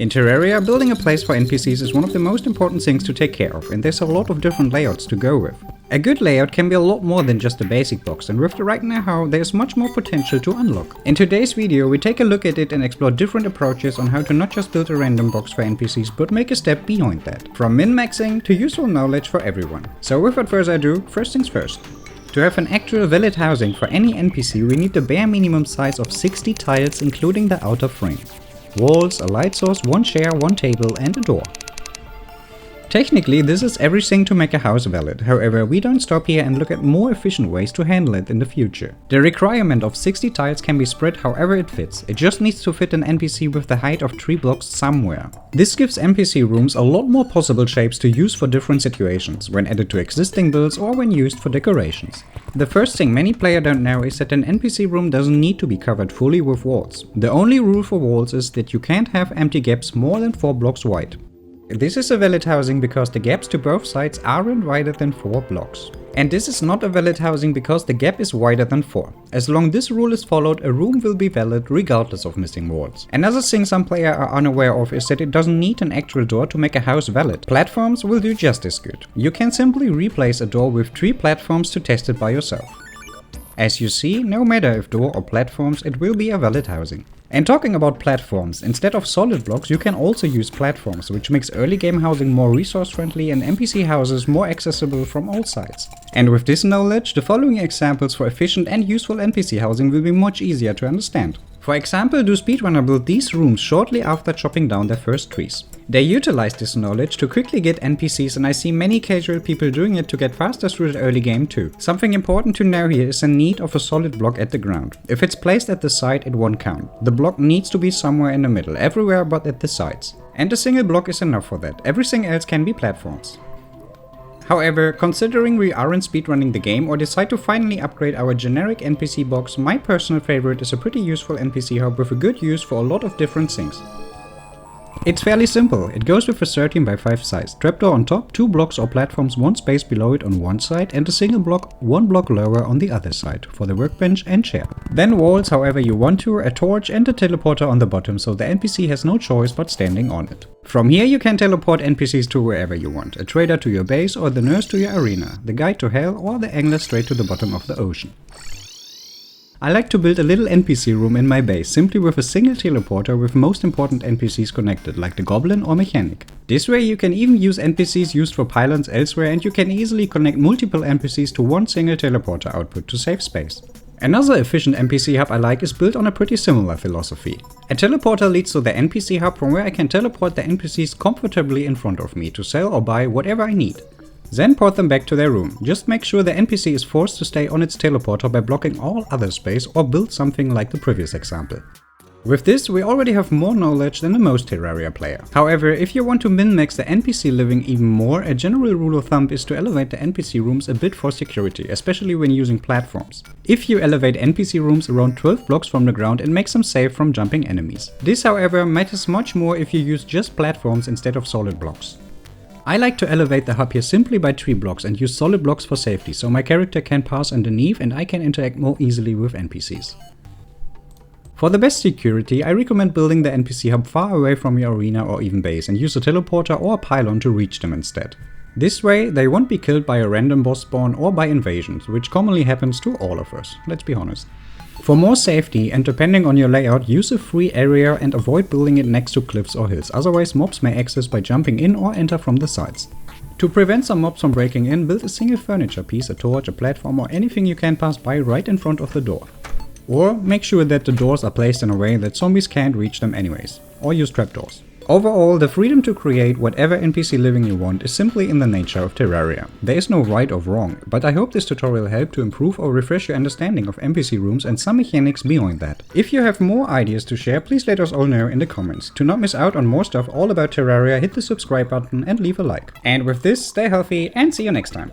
In Terraria, building a place for NPCs is one of the most important things to take care of, and there's a lot of different layouts to go with. A good layout can be a lot more than just a basic box, and with the right know-how there's much more potential to unlock. In today's video we take a look at it and explore different approaches on how to not just build a random box for NPCs but make a step beyond that. From min-maxing to useful knowledge for everyone. So without further ado, first things first. To have an actual valid housing for any NPC we need the bare minimum size of 60 tiles including the outer frame. Walls, a light source, one chair, one table and a door. Technically this is everything to make a house valid, however we don't stop here and look at more efficient ways to handle it in the future. The requirement of 60 tiles can be spread however it fits, it just needs to fit an NPC with the height of 3 blocks somewhere. This gives NPC rooms a lot more possible shapes to use for different situations, when added to existing builds or when used for decorations. The first thing many players don't know is that an NPC room doesn't need to be covered fully with walls. The only rule for walls is that you can't have empty gaps more than 4 blocks wide. This is a valid housing because the gaps to both sides aren't wider than 4 blocks. And this is not a valid housing because the gap is wider than 4. As long this rule is followed, a room will be valid regardless of missing walls. Another thing some players are unaware of is that it doesn't need an actual door to make a house valid. Platforms will do just as good. You can simply replace a door with 3 platforms to test it by yourself. As you see, no matter if door or platforms, it will be a valid housing. And talking about platforms, instead of solid blocks you can also use platforms, which makes early game housing more resource friendly and NPC houses more accessible from all sides. And with this knowledge, the following examples for efficient and useful NPC housing will be much easier to understand. For example, do speedrunner build these rooms shortly after chopping down their first trees. They utilize this knowledge to quickly get NPCs, and I see many casual people doing it to get faster through the early game too. Something important to know here is the need of a solid block at the ground. If it's placed at the side it won't count. The block needs to be somewhere in the middle, everywhere but at the sides. And a single block is enough for that, everything else can be platforms. However, considering we aren't speedrunning the game or decide to finally upgrade our generic NPC box, my personal favorite is a pretty useful NPC hub with a good use for a lot of different things. It's fairly simple, it goes with a 13 by 5 size, trapdoor on top, 2 blocks or platforms 1 space below it on one side and a single block 1 block lower on the other side for the workbench and chair. Then walls however you want to, a torch and a teleporter on the bottom so the NPC has no choice but standing on it. From here you can teleport NPCs to wherever you want, a trader to your base or the nurse to your arena, the guide to hell or the angler straight to the bottom of the ocean. I like to build a little NPC room in my base simply with a single teleporter with most important NPCs connected, like the goblin or mechanic. This way you can even use NPCs used for pylons elsewhere and you can easily connect multiple NPCs to one single teleporter output to save space. Another efficient NPC hub I like is built on a pretty similar philosophy. A teleporter leads to the NPC hub from where I can teleport the NPCs comfortably in front of me to sell or buy whatever I need. Then port them back to their room. Just make sure the NPC is forced to stay on its teleporter by blocking all other space or build something like the previous example. With this we already have more knowledge than the most Terraria player. However, if you want to min-max the NPC living even more, a general rule of thumb is to elevate the NPC rooms a bit for security, especially when using platforms. If you elevate NPC rooms around 12 blocks from the ground and makes them safe from jumping enemies. This however matters much more if you use just platforms instead of solid blocks. I like to elevate the hub here simply by 3 blocks and use solid blocks for safety, so my character can pass underneath and I can interact more easily with NPCs. For the best security, I recommend building the NPC hub far away from your arena or even base and use a teleporter or a pylon to reach them instead. This way they won't be killed by a random boss spawn or by invasions, which commonly happens to all of us, let's be honest. For more safety and depending on your layout, use a free area and avoid building it next to cliffs or hills, otherwise mobs may access by jumping in or enter from the sides. To prevent some mobs from breaking in, build a single furniture piece, a torch, a platform or anything you can pass by right in front of the door. Or make sure that the doors are placed in a way that zombies can't reach them anyways, or use trapdoors. Overall, the freedom to create whatever NPC living you want is simply in the nature of Terraria. There is no right or wrong, but I hope this tutorial helped to improve or refresh your understanding of NPC rooms and some mechanics beyond that. If you have more ideas to share, please let us all know in the comments. To not miss out on more stuff all about Terraria, hit the subscribe button and leave a like. And with this, stay healthy and see you next time.